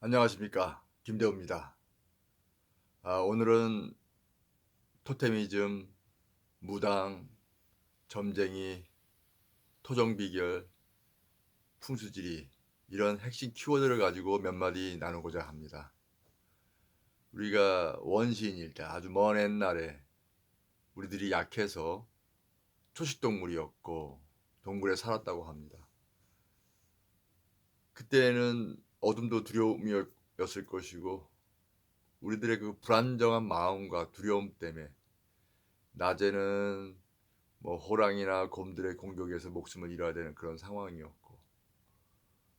안녕하십니까, 김대호입니다. 오늘은 토테미즘, 무당, 점쟁이, 토종비결, 풍수지리 이런 핵심 키워드를 가지고 몇 마디 나누고자 합니다. 우리가 원시인일 때 아주 먼 옛날에 우리들이 약해서 초식동물이었고 동굴에 살았다고 합니다. 그때는 어둠도 두려움이었을 것이고 우리들의 그 불안정한 마음과 두려움 때문에 낮에는 호랑이나 곰들의 공격에서 목숨을 잃어야 되는 그런 상황이었고,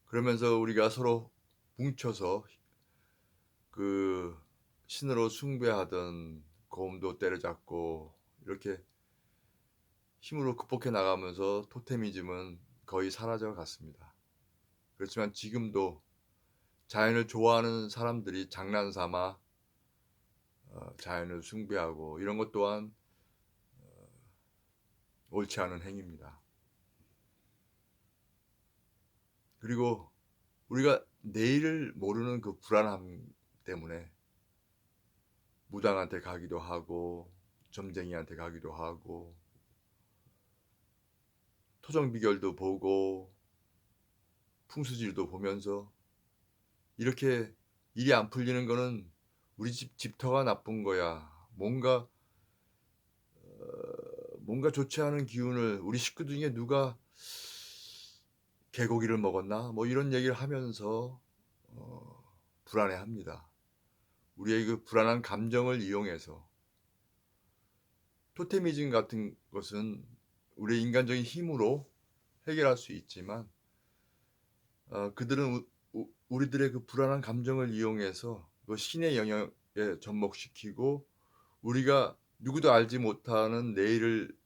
그러면서 우리가 서로 뭉쳐서 그 신으로 숭배하던 곰도 때려잡고 이렇게 힘으로 극복해 나가면서 토테미즘은 거의 사라져 갔습니다. 그렇지만 지금도 자연을 좋아하는 사람들이 장난삼아 자연을 숭배하고 이런 것 또한 옳지 않은 행위입니다. 그리고 우리가 내일을 모르는 그 불안함 때문에 무당한테 가기도 하고 점쟁이한테 가기도 하고 토종비결도 보고 풍수질도 보면서 이렇게 일이 안 풀리는 거는 우리 집 집터가 나쁜 거야. 뭔가 좋지 않은 기운을 우리 식구 중에 누가 개고기를 먹었나? 이런 얘기를 하면서 불안해합니다. 우리의 그 불안한 감정을 이용해서 토테미즘 같은 것은 우리의 인간적인 힘으로 해결할 수 있지만 그들은 우리들의 그 불안한 감정을 이용해서 그 신의 영역에 접목시키고 우리가 누구도 알지 못하는 내일을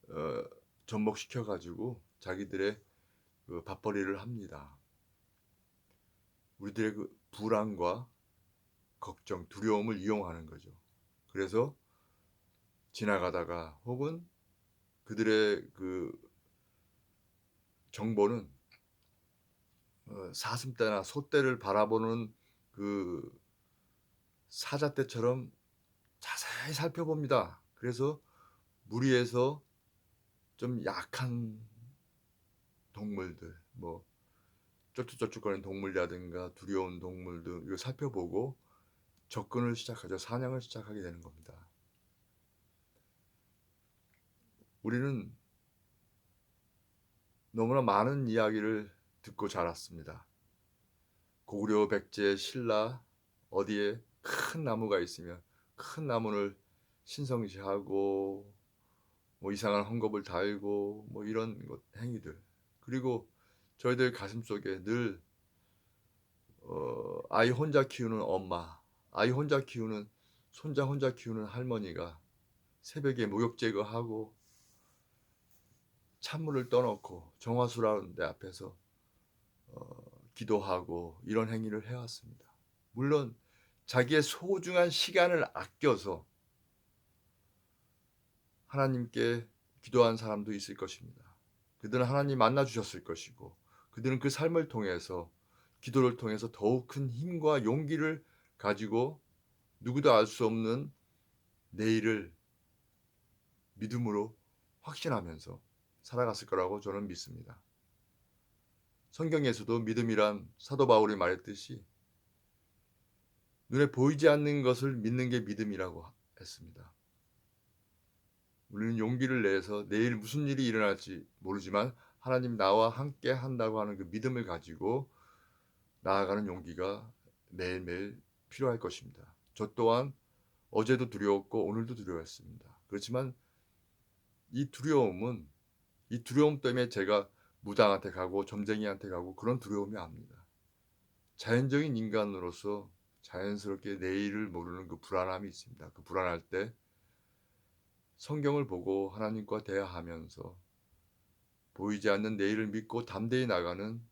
어, 접목시켜 가지고 자기들의 그 밥벌이를 합니다. 우리들의 그 불안과 걱정, 두려움을 이용하는 거죠. 그래서 지나가다가 혹은 그들의 그 정보는 사슴떼나 소떼를 바라보는 그 사자떼처럼 자세히 살펴봅니다. 그래서 무리에서 좀 약한 동물들, 쩔뚝쩔뚝거리는 동물이라든가 두려운 동물들 이거 살펴보고 접근을 시작하죠. 사냥을 시작하게 되는 겁니다. 우리는 너무나 많은 이야기를 듣고 자랐습니다. 고구려, 백제, 신라 어디에 큰 나무가 있으면 큰 나무를 신성시하고 이상한 헝겊을 달고 이런 행위들. 그리고 저희들 가슴속에 늘 아이 혼자 키우는 엄마, 아이 혼자 키우는 손자 혼자 키우는 할머니가 새벽에 목욕 제거하고 찬물을 떠놓고 정화수라는 데 앞에서 기도하고 이런 행위를 해왔습니다. 물론 자기의 소중한 시간을 아껴서 하나님께 기도한 사람도 있을 것입니다. 그들은 하나님 만나 주셨을 것이고 그들은 그 삶을 통해서 기도를 통해서 더욱 큰 힘과 용기를 가지고 누구도 알 수 없는 내일을 믿음으로 확신하면서 살아갔을 거라고 저는 믿습니다. 성경에서도 믿음이란 사도 바울이 말했듯이 눈에 보이지 않는 것을 믿는 게 믿음이라고 했습니다. 우리는 용기를 내서 내일 무슨 일이 일어날지 모르지만 하나님 나와 함께 한다고 하는 그 믿음을 가지고 나아가는 용기가 매일매일 필요할 것입니다. 저 또한 어제도 두려웠고 오늘도 두려웠습니다. 그렇지만 이 두려움 때문에 제가 무당한테 가고 점쟁이한테 가고 그런 두려움이 아닙니다. 자연적인 인간으로서 자연스럽게 내일을 모르는 그 불안함이 있습니다. 그 불안할 때 성경을 보고 하나님과 대화하면서 보이지 않는 내일을 믿고 담대히 나가는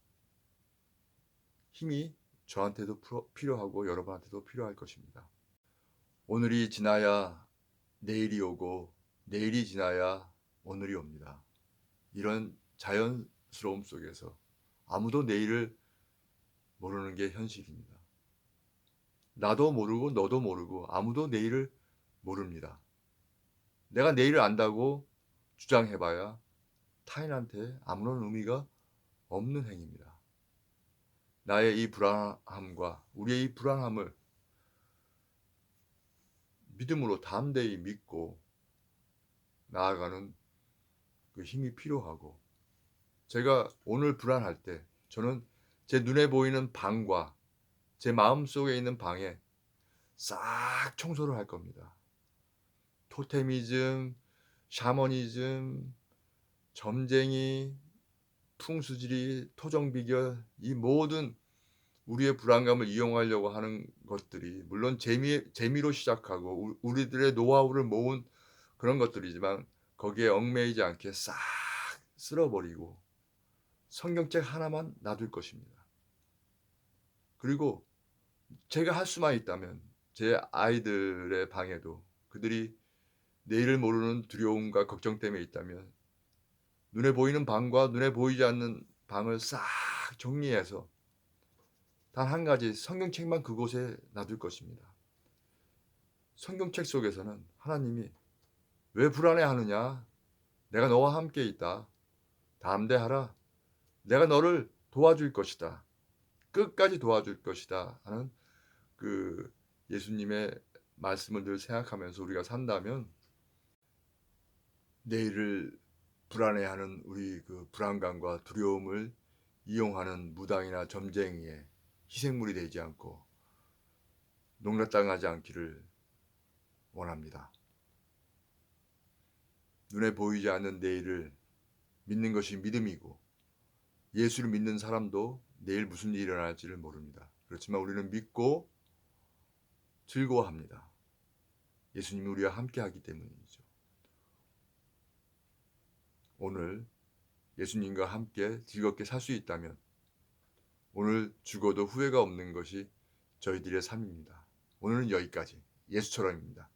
힘이 저한테도 필요하고 여러분한테도 필요할 것입니다. 오늘이 지나야 내일이 오고 내일이 지나야 오늘이 옵니다. 이런 자연 불안스러움 속에서 아무도 내일을 모르는 게 현실입니다. 나도 모르고 너도 모르고 아무도 내일을 모릅니다. 내가 내일을 안다고 주장해봐야 타인한테 아무런 의미가 없는 행위입니다. 나의 이 불안함과 우리의 이 불안함을 믿음으로 담대히 믿고 나아가는 그 힘이 필요하고, 제가 오늘 불안할 때 저는 제 눈에 보이는 방과 제 마음속에 있는 방에 싹 청소를 할 겁니다. 토테미즘, 샤머니즘, 점쟁이, 풍수지리, 토정비결, 이 모든 우리의 불안감을 이용하려고 하는 것들이 물론 재미로 시작하고 우리들의 노하우를 모은 그런 것들이지만 거기에 얽매이지 않게 싹 쓸어버리고 성경책 하나만 놔둘 것입니다. 그리고 제가 할 수만 있다면 제 아이들의 방에도 그들이 내일을 모르는 두려움과 걱정 때문에 있다면 눈에 보이는 방과 눈에 보이지 않는 방을 싹 정리해서 단 한 가지 성경책만 그곳에 놔둘 것입니다. 성경책 속에서는 하나님이 왜 불안해하느냐? 내가 너와 함께 있다. 담대하라. 내가 너를 도와줄 것이다. 끝까지 도와줄 것이다 하는 그 예수님의 말씀을 늘 생각하면서 우리가 산다면 내일을 불안해하는 우리 그 불안감과 두려움을 이용하는 무당이나 점쟁이의 희생물이 되지 않고 농락당하지 않기를 원합니다. 눈에 보이지 않는 내일을 믿는 것이 믿음이고, 예수를 믿는 사람도 내일 무슨 일이 일어날지를 모릅니다. 그렇지만 우리는 믿고 즐거워합니다. 예수님이 우리와 함께 하기 때문이죠. 오늘 예수님과 함께 즐겁게 살 수 있다면 오늘 죽어도 후회가 없는 것이 저희들의 삶입니다. 오늘은 여기까지. 예수처럼입니다.